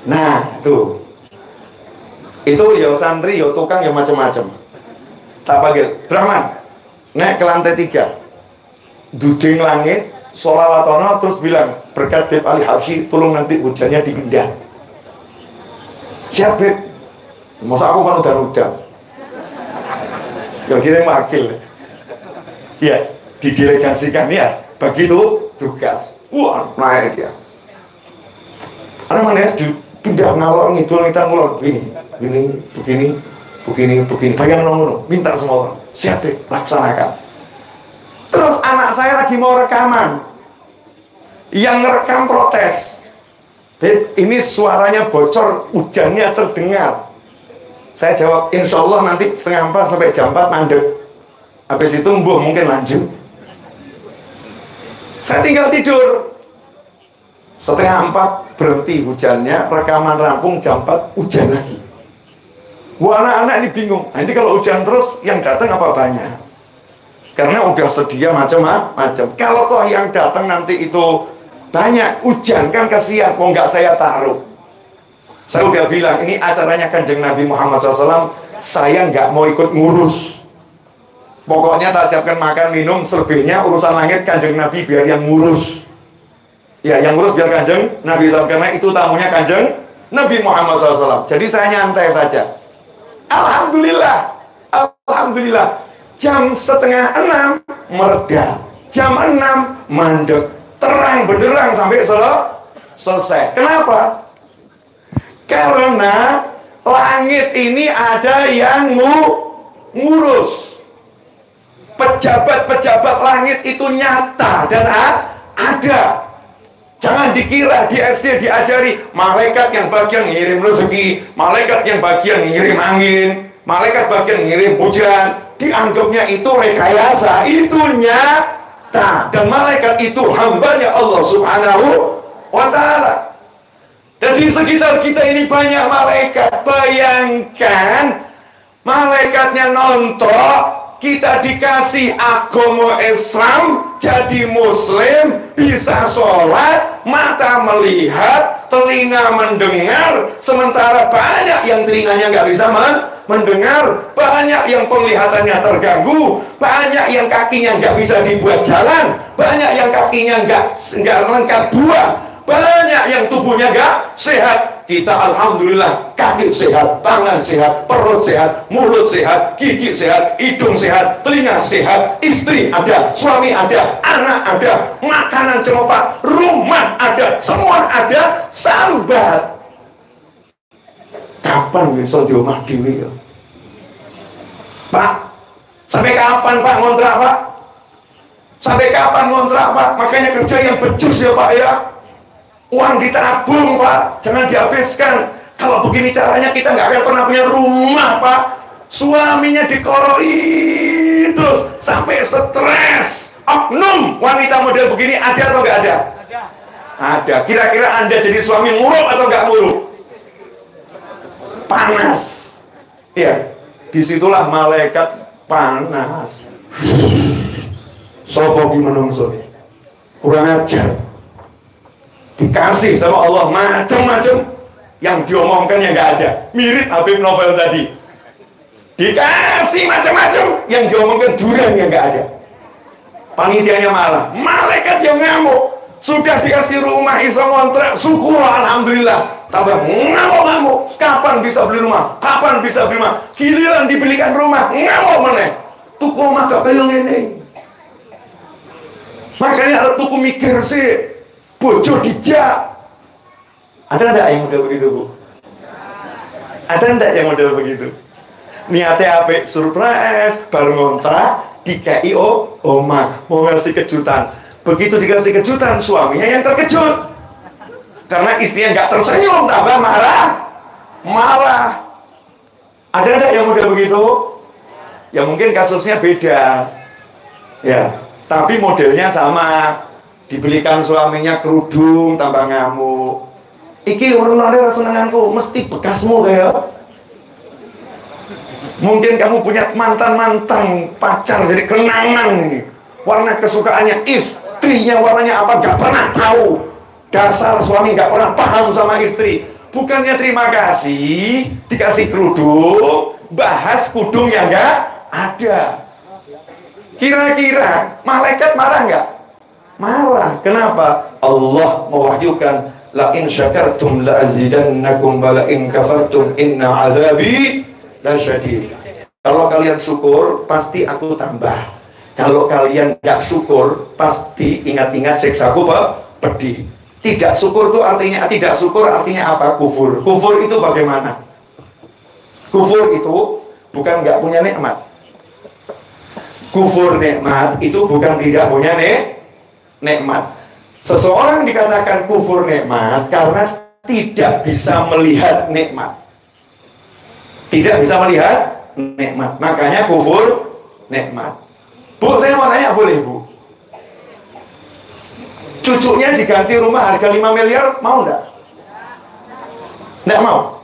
Nah tuh, itu ya santri, ya tukang, ya macam-macam. Tak panggil, Abdurrahman, naik ke lantai 3, duding langit, sholawatono, terus bilang berkat Beb Ali Habsyi, tolong nanti hujannya dipindah. Siap Beb, masa aku kan udah yang kirim wakil. Ya, didelegasikan ya, begitu tugas. Wah, naik dia. Ada mana ya, pindah ngalor ngidul kita ngulur begini. Bayang nomor, minta semua orang, siap deh, laksanakan. Terus anak saya lagi mau rekaman, yang ngerekam protes. Ini suaranya bocor, hujannya terdengar. Saya jawab, insya Allah nanti setengah 4 sampai jam 4 mandek. Habis itu mungkin lanjut. Saya tinggal tidur. Setengah 4 berhenti hujannya, rekaman rampung, jam 4 hujan lagi. Wah, anak-anak ini bingung. Nah, ini kalau hujan terus yang datang apa banyak? Karena udah sedia macam-macam. Kalau toh yang datang nanti itu banyak, hujan kan kasihan, kok nggak saya taruh. Saya udah bilang, ini acaranya Kanjeng Nabi Muhammad SAW, saya nggak mau ikut ngurus. Pokoknya tak siapkan makan, minum, selebihnya urusan langit Kanjeng Nabi biar yang ngurus. Ya, yang ngurus biar Kanjeng Nabi SAW, karena itu tamunya Kanjeng Nabi Muhammad SAW. Jadi saya nyantai saja. Alhamdulillah, jam setengah 6 mereda, jam 6 mandek, terang benderang sampai selesai. Kenapa? Karena langit ini ada yang ngurus. Pejabat-pejabat langit itu nyata dan ada. Jangan dikira di SD diajari malaikat yang bagian ngirim rezeki, malaikat yang bagian ngirim angin, malaikat bagian ngirim hujan. Dianggapnya itu rekayasa, itu nyata. Dan malaikat itu hambanya Allah Subhanahu wa Ta'ala. Dan di sekitar kita ini banyak malaikat. Bayangkan malaikatnya nonton, kita dikasih agama Islam, jadi muslim, bisa sholat, mata melihat, telinga mendengar, sementara banyak yang telinganya nggak bisa mendengar, banyak yang penglihatannya terganggu, banyak yang kakinya nggak bisa dibuat jalan, banyak yang kakinya nggak lengkap dua, banyak yang tubuhnya nggak sehat. Kita alhamdulillah kaki sehat, tangan sehat, perut sehat, mulut sehat, gigi sehat, hidung sehat, telinga sehat, istri ada, suami ada, anak ada, makanan cemopak, rumah ada, semua ada, sambat. Kapan bisa di rumah dewi ya? Pak, sampai kapan Pak ngontrak Pak? Sampai kapan ngontrak Pak? Makanya kerja yang becus ya Pak ya. Uang ditabung Pak, jangan dihabiskan. Kalau begini caranya kita nggak akan pernah punya rumah Pak. Suaminya dikoroi terus sampai stres. Oknum wanita model begini ada atau nggak ada? Ada. Kira-kira Anda jadi suami muruk atau nggak muruk? Panas. Iya, disitulah malaikat panas. Sopo ki menungso kurang ajar. Dikasih sama Allah macam-macam, yang diomongkan yang nggak ada. Mirip Habib Novel tadi, dikasih macam-macam, yang diomongkan durian yang nggak ada. Panitianya marah, malaikat yang ngamuk. Sudah dikasih rumah iso ngontrak, syukur alhamdulillah. Tambah ngamuk-ngamuk, kapan bisa beli rumah, kapan bisa beli rumah. Giliran dibelikan rumah, ngamuk meneh. Tuku rumah gak kayak ini. Makanya harus tuku mikir sih. Bojo dijak. Ada enggak yang model begitu Bu? Ada enggak yang model begitu? Niatnya apik, surprise, baru ngontrak, dikai oma, mau ngasih kejutan. Begitu dikasih kejutan, suaminya yang terkejut. Karena istrinya nggak tersenyum, tambah marah. Ada enggak yang model begitu? Ya mungkin kasusnya beda. Ya, tapi modelnya sama. Dibelikan suaminya kerudung tambah ngamuk. Iki orang ada senenganku, mesti bekasmu kayak. Mungkin kamu punya mantan pacar jadi kenangan ini. Warna kesukaannya istrinya warnanya apa gak pernah tahu. Dasar suami gak pernah paham sama istri. Bukannya terima kasih dikasih kerudung, bahas kudung yang gak ada. Kira-kira malaikat marah nggak? Marah. Kenapa? Allah mewahyukan la in syakartum la azidannakum wa la in kafartum inna azabi lasyadid. Kalau kalian syukur, pasti aku tambah. Kalau kalian nggak syukur, pasti ingat-ingat siksaku pedih. Tidak syukur itu artinya apa? Kufur. Kufur itu bagaimana? Kufur itu bukan nggak punya nikmat. Kufur nikmat itu bukan tidak punya nikmat. Seseorang dikatakan kufur nikmat karena tidak bisa melihat nikmat. Tidak bisa melihat nikmat. Makanya kufur nikmat. Bu, saya mau tanya, boleh Bu? Cucunya diganti rumah harga 5 miliar, mau enggak? Enggak mau.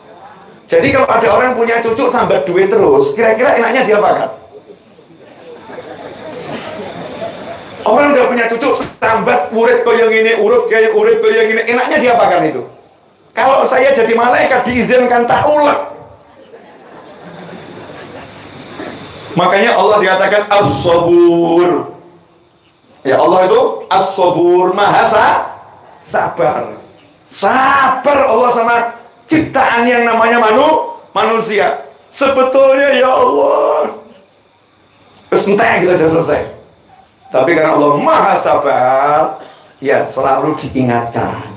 Jadi kalau ada orang punya cucu sambat duit terus, kira-kira enaknya dia apa kan? Orang udah punya cucu sambat urip kayak gini, urip kayak gini, enaknya dia apa kan itu? Kalau saya jadi malaikat diizinkan tak ulek. Makanya Allah dikatakan as-sabur. Ya Allah itu as-sabur, maha sabar. Sabar Allah sama ciptaan yang namanya manusia. Sebetulnya ya Allah, entah kita sudah selesai. Tapi karena Allah maha sabar, ya selalu diingatkan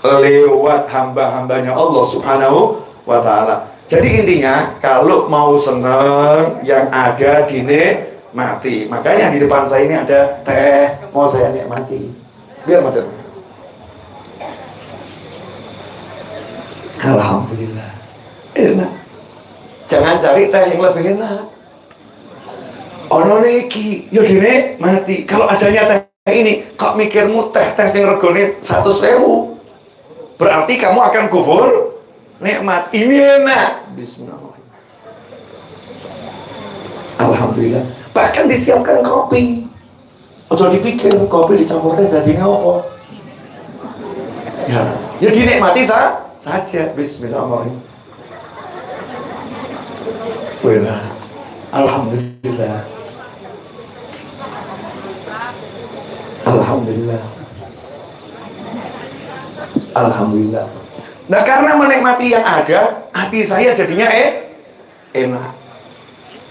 lewat hamba-hambanya Allah subhanahu wa ta'ala. Jadi intinya, kalau mau senang, yang ada dinikmati. Makanya di depan saya ini ada teh, mau saya nikmati. Biar Mas. Alhamdulillah, enak. Jangan cari teh yang lebih enak. Ono niki, yo dinikmati. Kalau adanya teh ini, kok mikirmu teh yang regane 100.000, berarti kamu akan kufur nikmat. Ini enak. Bismillahirrahmanirrahim. Alhamdulillah. Bahkan disiapkan kopi. Ojo dipikir kopi dicampur teh dadinya apa. Ya dinikmati saja. Bismillahirrahmanirrahim. Wala. Alhamdulillah. Alhamdulillah. Alhamdulillah. Nah, karena menikmati yang ada, hati saya jadinya enak.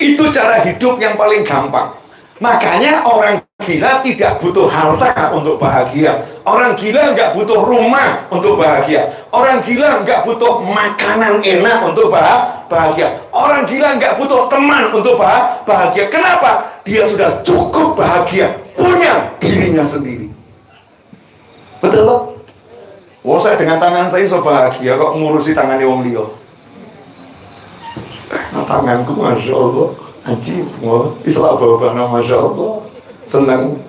Itu cara hidup yang paling gampang. Makanya orang gila tidak butuh harta untuk bahagia. Orang gila nggak butuh rumah untuk bahagia. Orang gila nggak butuh makanan enak untuk bahagia. Orang gila nggak butuh teman untuk bahagia. Kenapa? Dia sudah cukup bahagia, punya dirinya sendiri. Betul loh? Wah, saya dengan tangan saya so bahagia kok ngurusi tangannya wong liya. Nah, tanganku masya Allah, ajib, wah, islah bawa masya Allah, senang.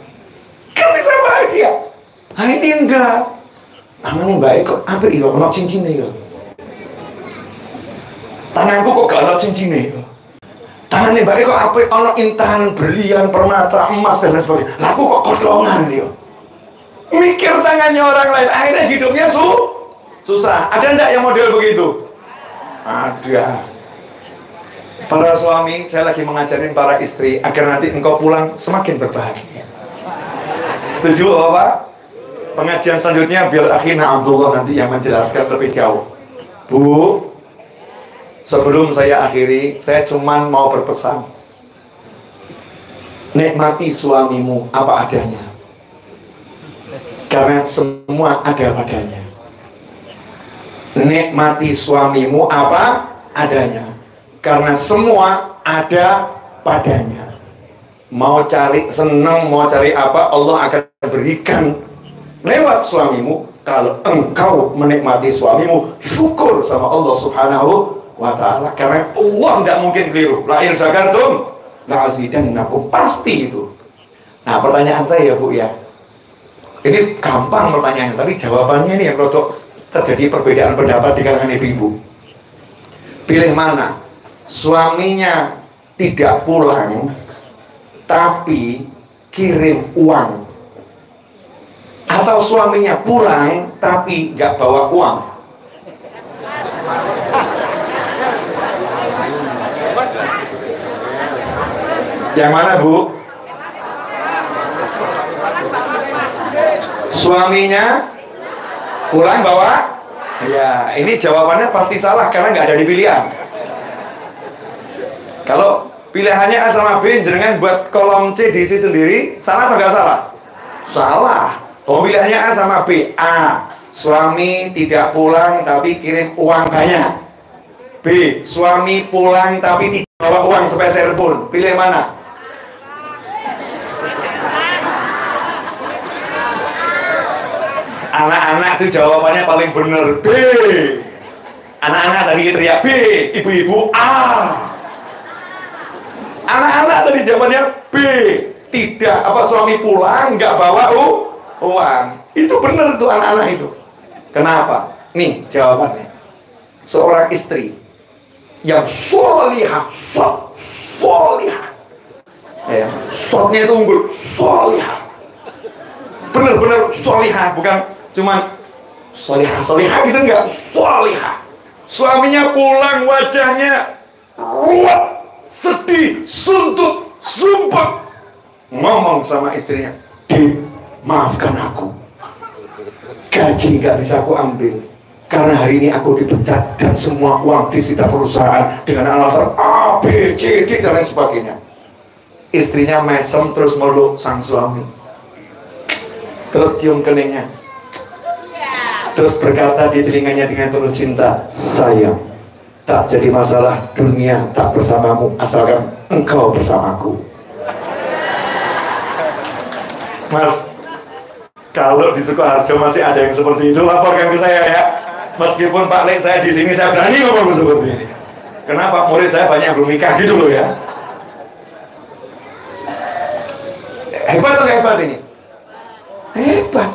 Kan bisa bahagia. Nah, ini enggak. Tangannya baik kok, apa iya, ada cincinnya ya. Tanganku kok gak ada cincinnya ya. Tangannya baik kok, apa ada intan, berlian, permata, emas dan lain sebagainya. Laku kok kodongan ya. Mikir tangannya orang lain, akhirnya hidupnya susah. Ada enggak yang model begitu? Ada. Para suami, saya lagi mengajarin para istri agar nanti engkau pulang semakin berbahagia. Setuju Bapak? Pengajian selanjutnya biar akhirnya Abdullah nanti yang menjelaskan lebih jauh. Bu, sebelum saya akhiri, saya cuma mau berpesan. Nikmati suamimu apa adanya. Karena semua ada padanya. Nikmati suamimu apa adanya. Karena semua ada padanya. Mau cari senang, mau cari apa, Allah akan berikan lewat suamimu. Kalau engkau menikmati suamimu, syukur sama Allah subhanahu wa ta'ala. Karena Allah tidak mungkin keliru. La in syakartum la azidannakum. Pasti itu. Nah, pertanyaan saya ya Bu ya, ini gampang pertanyaannya, tapi jawabannya ini yang rodok terjadi perbedaan pendapat di kalangan ibu-ibu. Pilih mana? Suaminya tidak pulang, tapi kirim uang. Atau suaminya pulang, tapi nggak bawa uang. Yang mana Bu? Suaminya pulang bawa, ya ini jawabannya pasti salah karena nggak ada di pilihan. Kalau Pilihannya A sama B, jenengan buat kolom C diisi sendiri, salah atau nggak salah? Salah. Pilihannya A sama B. A, suami tidak pulang tapi kirim uang banyak. B, suami pulang tapi tidak bawa uang sepeser pun. Pilih mana? Anak-anak itu jawabannya paling benar B. Anak-anak tadi teriak B, ibu-ibu A. Anak-anak tadi jawabannya B, tidak, suami pulang nggak bawa uang. Itu benar tuh anak-anak itu. Kenapa? Nih jawabannya. Seorang istri yang solihah, solihah, ya, shotnya itu unggul, solihah, benar-benar solihah, bukan cuman solihah gitu, enggak, solihah. Suaminya pulang wajahnya ruwet, sedih, suntuk, sumpah, ngomong sama istrinya, "Dim, maafkan aku, gaji nggak bisa aku ambil karena hari ini aku dipecat dan semua uang disita perusahaan dengan alasan A, B, C, D dan lain sebagainya." Istrinya mesem terus meluk sang suami, terus cium keningnya, terus berkata di telinganya dengan penuh cinta, "Sayang, tak jadi masalah, dunia tak bersamamu asalkan engkau bersamaku." Mas, kalau di Sukoharjo masih ada yang seperti itu, laporkan ke saya ya. Meskipun Pak Lek saya di sini, saya berani ngomong seperti ini. Kenapa? Murid saya banyak yang belum nikah gitu loh ya. Hebat atau hebat ini? Hebat.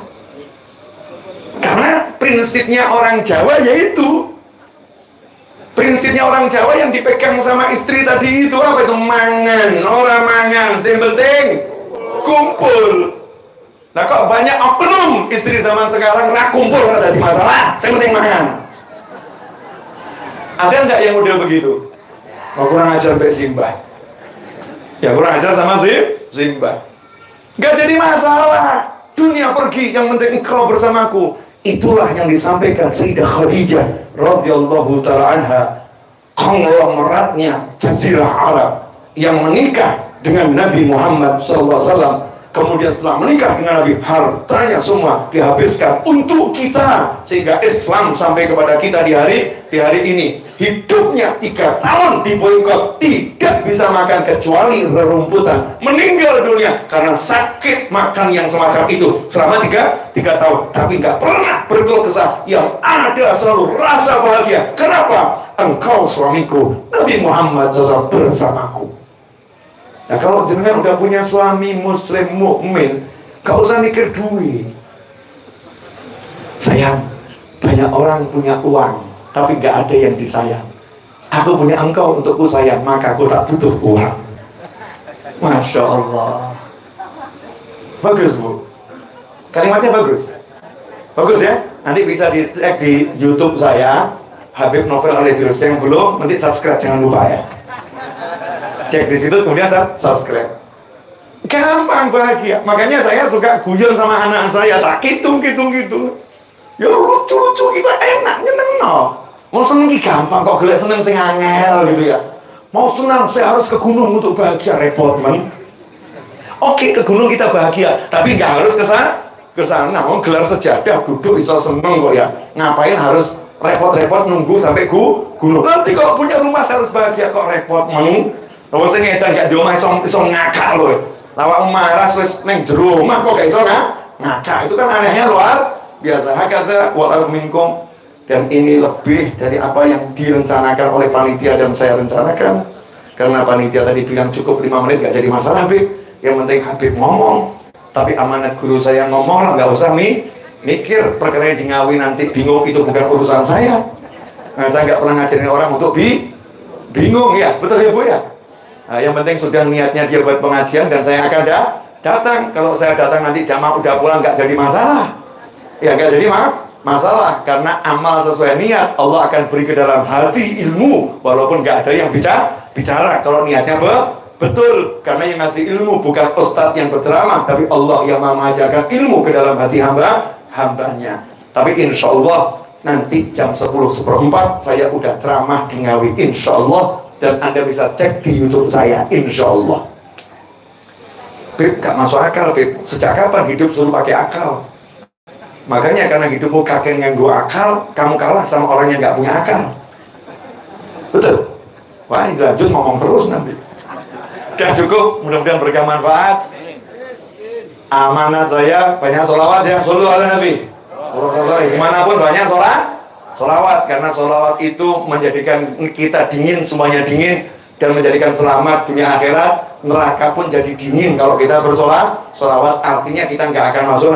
Karena prinsipnya orang Jawa yaitu, prinsipnya orang Jawa yang dipegang sama istri tadi itu apa itu? Mangan, orang mangan, yang penting kumpul. Nah kok banyak oknum istri zaman sekarang kumpul karena jadi masalah, yang penting mangan. Ada enggak yang udah begitu? Kurang ajar Mbak Simbah. Ya kurang ajar sama Simbah. Enggak jadi masalah. Dunia pergi, yang penting engkau bersamaku. Itulah yang disampaikan Sayyidah Khadijah radhiyallahu taala anha, konglomeratnya Jazirah Arab yang menikah dengan Nabi Muhammad SAW. Kemudian setelah menikah dengan Nabi, hartanya semua dihabiskan untuk kita, sehingga Islam sampai kepada kita di hari ini. Hidupnya 3 tahun di boykot, tidak bisa makan kecuali rerumputan, meninggal dunia karena sakit makan yang semacam itu selama 3 tahun, tapi nggak pernah berkeluh kesah. Yang ada selalu rasa bahagia. Kenapa? Engkau suamiku, Nabi Muhammad SAW bersamaku. Nah kalau jenengan udah punya suami muslim mukmin, gak usah mikir duit. Sayang, banyak orang punya uang tapi gak ada yang disayang. Aku punya engkau untukku sayang, maka aku tak butuh uang. Masya Allah. Bagus Bu, kalimatnya bagus. Bagus ya. Nanti bisa dicek di YouTube saya, Habib Novel Al-Idrus. Yang belum, nanti subscribe, jangan lupa ya. Cek di situ, kemudian subscribe. Gampang bahagia. Makanya saya suka guyon sama anak saya, tak hitung. Ya lucu-lucu kita enak, nyeneng no. Mau seneng gampang kok, gelek seneng sing angel gitu ya. Mau senang, saya harus ke gunung untuk bahagia, repot men. Oke, ke gunung kita bahagia, tapi nggak harus ke sana. Mau gelar sejadah, duduk bisa seneng kok ya. Ngapain harus repot-repot nunggu sampai gunung? Nanti kalau punya rumah saya harus bahagia, kok repot men. Lalu saya ngedan gak di rumah iso ngakak loh. Lawak marah wis neng jero omah kok gak iso ngakak. Itu kan anehnya luar biasa. Hakata wa'alaikum minkum. Dan ini lebih dari apa yang direncanakan oleh panitia dan saya rencanakan. Karena panitia tadi bilang cukup 5 menit gak jadi masalah Habib. Yang penting Habib ngomong. Tapi amanat guru saya ngomong lah, gak usah mikir perkara di Ngawi nanti bingung, itu bukan urusan saya. Nah, saya gak pernah ngajarin orang untuk bingung ya, betul ya Bu ya. Nah, yang penting sudah niatnya dia buat pengajian dan saya akan datang. Kalau saya datang nanti jamaah udah pulang nggak jadi masalah. Ya nggak jadi masalah karena amal sesuai niat Allah akan beri ke dalam hati ilmu walaupun nggak ada yang bicara. Kalau niatnya betul, karena yang ngasih ilmu bukan ustadz yang berceramah, tapi Allah yang mengajarkan ilmu ke dalam hati hambanya. Tapi insya Allah nanti jam 10:04 saya udah ceramah di Ngawi. Insya Allah Dan Anda bisa cek di YouTube saya, insya Allah. Beb, gak masuk akal, Beb. Sejak kapan hidup suruh pakai akal? Makanya karena hidupmu kakek nganggo akal, kamu kalah sama orang yang gak punya akal. Betul? Wah, ini lanjut ngomong terus nanti. Udah cukup, mudah-mudahan berkah manfaat. Amanah saya, banyak sholawat ya, shollu ala Nabi. Dimanapun banyak sholawat, karena sholawat itu menjadikan kita dingin, semuanya dingin, dan menjadikan selamat dunia akhirat. Neraka pun jadi dingin kalau kita bersolawat. Artinya kita nggak akan masuk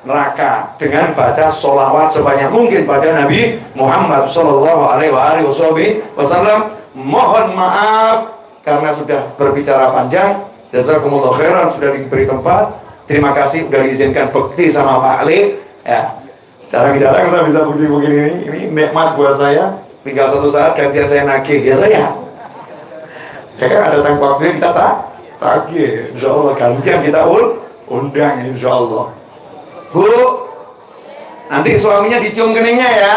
neraka dengan baca sholawat sebanyak mungkin pada Nabi Muhammad Shallallahu Alaihi Wasallam. Mohon maaf karena sudah berbicara panjang. Jazakumullah khairan, sudah diberi tempat. Terima kasih sudah diizinkan bekti sama Pak Ali. Ya, jarang-jarang saya bisa bukti begini. Ini nikmat buat saya. Tinggal satu saat gantian saya nagih, ya ya. Kayak ada tanggung waktu kita tagih. Insya Allah gantian kita undang, insya Allah. Bu, nanti suaminya dicium keningnya ya,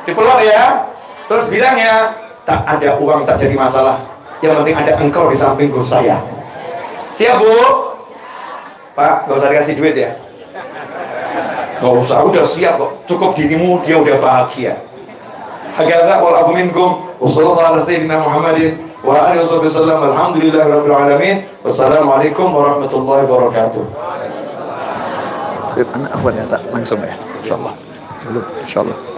dipeluk ya. Terus bilang ya, tak ada uang tak jadi masalah. Yang penting ada engkau di sampingku saya. Siap Bu? Pak, gak usah dikasih duit ya. Gak usah, udah siap kok. Cukup dirimu, dia udah bahagia. Hakadha wal afu minkum wa sallallahu ala sayyidina Muhammadin wa alihi wasallam. Alhamdulillahirabbil alamin. Wassalamualaikum warahmatullahi wabarakatuh. Anak afwan ya, tak langsung ya. Insyaallah. Insyaallah.